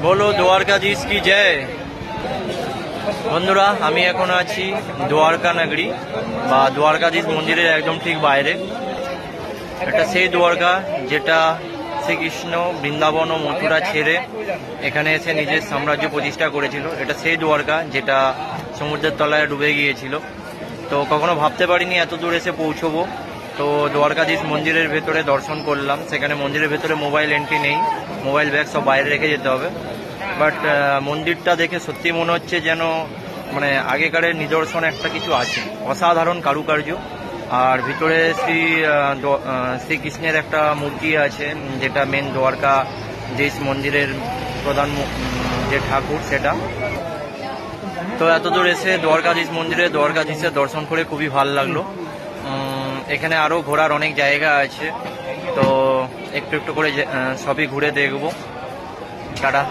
बोलो द्वारकाधीश की जय। বন্ধুরা আমি এখন আছি দ্বারকা নগরী বা দ্বারকাধীশ মন্দিরের একদম ঠিক বাইরে। এটা সেই দ্বারকা যেটা শ্রীকৃষ্ণ বৃন্দাবন ও মথুরা ছেড়ে এখানে এসে নিজের সাম্রাজ্য প্রতিষ্ঠা করেছিল। এটা সেই দ্বারকা যেটা সমুদ্রের তলায় ডুবে গিয়েছিল। তো কখনো ভাবতে পারিনি এত দূর এসে পৌঁছবো। তো দ্বারকাধীশ মন্দিরের ভেতরে দর্শন করলাম। সেখানে মন্দিরের ভেতরে মোবাইল এন্ট্রি নেই, মোবাইল ব্যাগ সব বাইরে রেখে যেতে হবে। বাট মন্দিরটা দেখে সত্যি মনে হচ্ছে যেন মানে আগেকারের নিদর্শন একটা কিছু আছে, অসাধারণ কারুকার্য। আর ভিতরে শ্রীকৃষ্ণের একটা মূর্তি আছে যেটা মেন দ্বারকাধীশ মন্দিরের প্রধান যে ঠাকুর সেটা। তো এতদূর এসে দ্বারকাধীশ মন্দিরে দ্বারকাধীশের দর্শন করে খুবই ভালো লাগলো। এখানে আরও ঘোরার অনেক জায়গা আছে, তো একটু একটু করে সবই ঘুরে দেখবো। টাটা।